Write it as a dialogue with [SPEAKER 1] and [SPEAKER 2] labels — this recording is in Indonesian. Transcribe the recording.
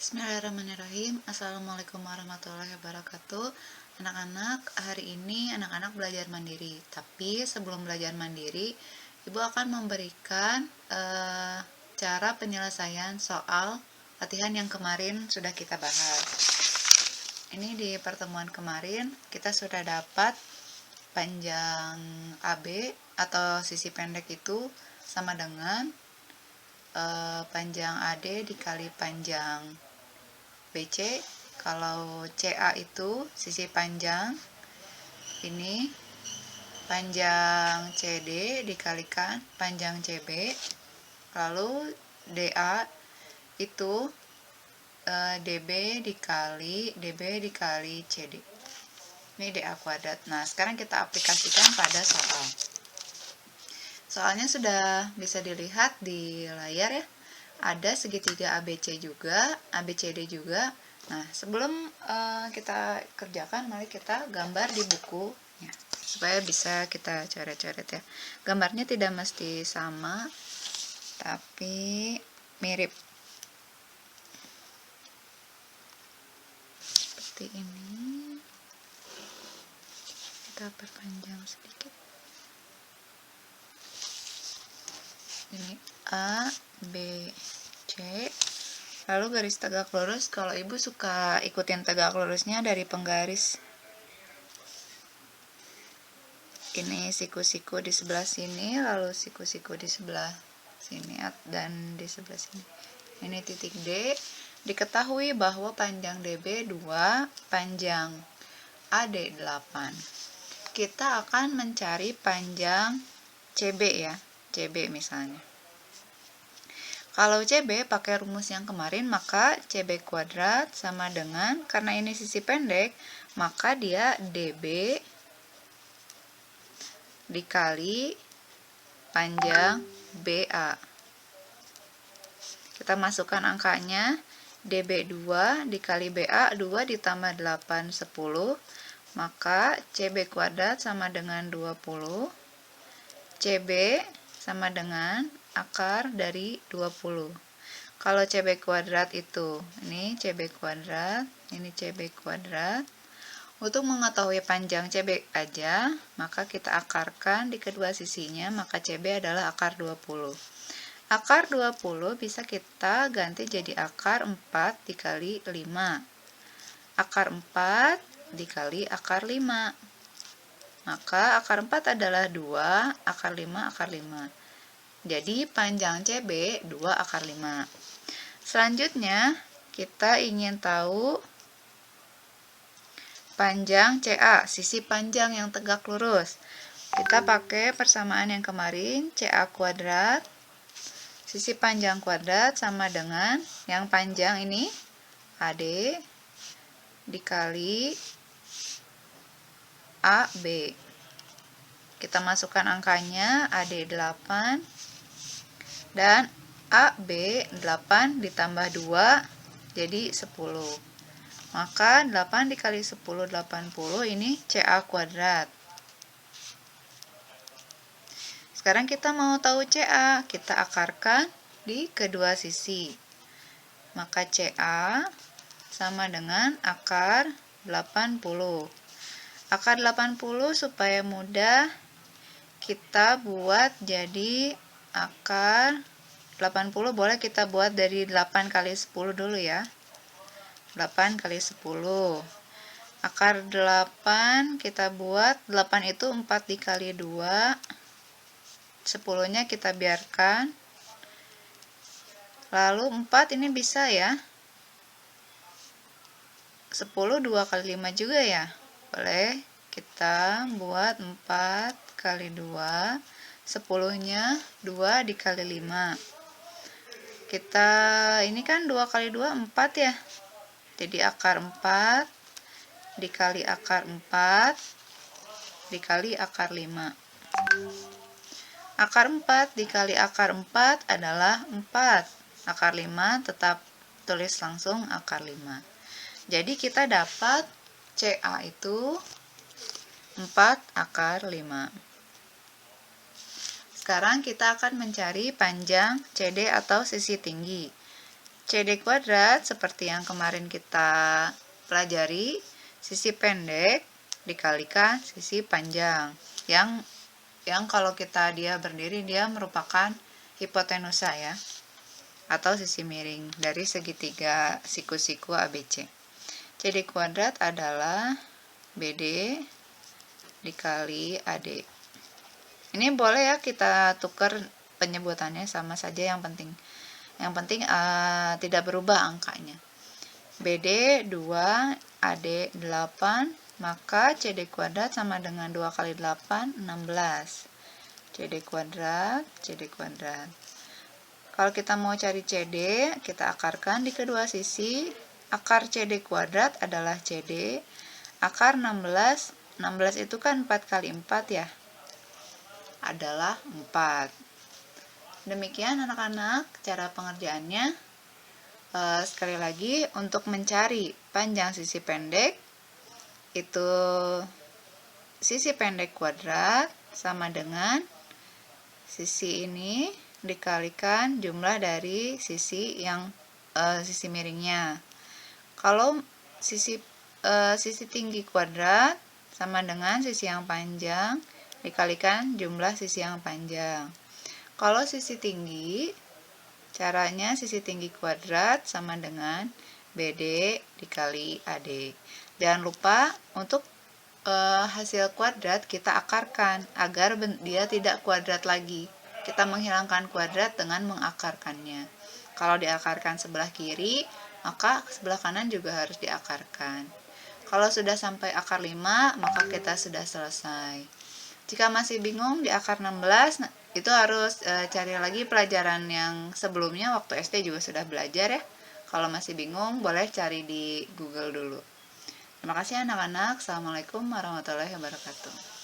[SPEAKER 1] Bismillahirrahmanirrahim. Assalamualaikum warahmatullahi wabarakatuh. Anak-anak, hari ini anak-anak belajar mandiri. Tapi sebelum belajar mandiri, Ibu akan memberikan cara penyelesaian soal latihan yang kemarin sudah kita bahas. Ini di pertemuan kemarin kita sudah dapat panjang AB atau sisi pendek itu sama dengan panjang AD dikali panjang BC. Kalau CA itu sisi panjang, ini panjang CD dikalikan panjang CB. Lalu DA itu DB dikali CD. Ini DA kuadrat. Nah, sekarang kita aplikasikan pada soal. Soalnya sudah bisa dilihat di layar ya. Ada segitiga ABC juga, ABCD juga. Nah, sebelum kita kerjakan, mari kita gambar di bukunya supaya bisa kita coret-coret ya. Gambarnya tidak mesti sama, tapi mirip. Seperti ini. Kita perpanjang sedikit. Ini A, B, C, lalu garis tegak lurus. Kalau ibu suka ikutin tegak lurusnya dari penggaris. Ini siku-siku di sebelah sini, lalu siku-siku di sebelah sini dan di sebelah sini. Ini titik D. Diketahui bahwa panjang DB 2, panjang AD 8. Kita akan mencari panjang CB ya. CB misalnya. Kalau CB pakai rumus yang kemarin, maka CB kuadrat sama dengan, karena ini sisi pendek, maka dia DB dikali panjang BA. Kita masukkan angkanya, DB 2 dikali BA, 2 ditambah 8, 10, maka CB kuadrat sama dengan 20, CB sama dengan akar dari 20. Kalau CB kuadrat itu, ini CB kuadrat, ini CB kuadrat. Untuk mengetahui panjang CB aja, maka kita akarkan di kedua sisinya, maka CB adalah akar 20. Akar 20 bisa kita ganti jadi akar 4 dikali 5. Akar 4 dikali akar 5. Maka akar 4 adalah 2, akar 5, akar 5. Jadi panjang CB 2 akar 5. Selanjutnya kita ingin tahu panjang CA, sisi panjang yang tegak lurus. Kita pakai persamaan yang kemarin, CA kuadrat, sisi panjang kuadrat sama dengan yang panjang ini, AD, dikali AB. Kita masukkan angkanya, AD 8 dan AB 8 ditambah 2 jadi 10. Maka 8 dikali 10 80, ini CA kuadrat. Sekarang kita mau tahu CA, kita akarkan di kedua sisi. Maka CA sama dengan akar 80. Akar 80 supaya mudah kita buat jadi akar 80, boleh kita buat dari 8 kali 10 dulu ya. 8 kali 10. Akar 8 kita buat, 8 itu 4 dikali 2. 10-nya kita biarkan. Lalu 4 ini bisa ya. 10 2 kali 5 juga ya. Boleh kita buat 4 kali 2, 10-nya 2 dikali 5. Kita ini kan 2 kali 2 4 ya. Jadi akar 4 dikali akar 4 dikali akar 5. Akar 4 dikali akar 4 adalah 4. Akar 5 tetap tulis langsung akar 5. Jadi kita dapat CA itu 4 akar 5. Sekarang kita akan mencari panjang CD atau sisi tinggi. CD kuadrat seperti yang kemarin kita pelajari, sisi pendek dikalikan sisi panjang. Yang kalau dia berdiri, dia merupakan hipotenusa ya, atau sisi miring dari segitiga siku-siku ABC. CD kuadrat adalah BD dikali AD. Ini boleh ya kita tukar penyebutannya, sama saja, yang penting tidak berubah angkanya. BD 2, AD 8, maka CD kuadrat sama dengan 2 kali 8, 16. CD kuadrat. Kalau kita mau cari CD, kita akarkan di kedua sisi. Akar CD kuadrat adalah CD. Akar 16 itu kan 4 kali 4 ya, adalah 4. Demikian anak-anak cara pengerjaannya. Sekali lagi, untuk mencari panjang sisi pendek, itu sisi pendek kuadrat sama dengan sisi ini dikalikan jumlah dari sisi miringnya. Kalau sisi tinggi kuadrat sama dengan sisi yang panjang dikalikan jumlah sisi yang panjang. Kalau sisi tinggi, caranya sisi tinggi kuadrat sama dengan BD dikali AD. Jangan lupa untuk hasil kuadrat kita akarkan agar dia tidak kuadrat lagi. Kita menghilangkan kuadrat dengan mengakarkannya. Kalau diakarkan sebelah kiri, maka sebelah kanan juga harus diakarkan. Kalau sudah sampai akar 5, maka kita sudah selesai. Jika masih bingung di akar 16, itu harus cari lagi pelajaran yang sebelumnya, waktu SD juga sudah belajar ya. Kalau masih bingung, boleh cari di Google dulu. Terima kasih anak-anak. Assalamualaikum warahmatullahi wabarakatuh.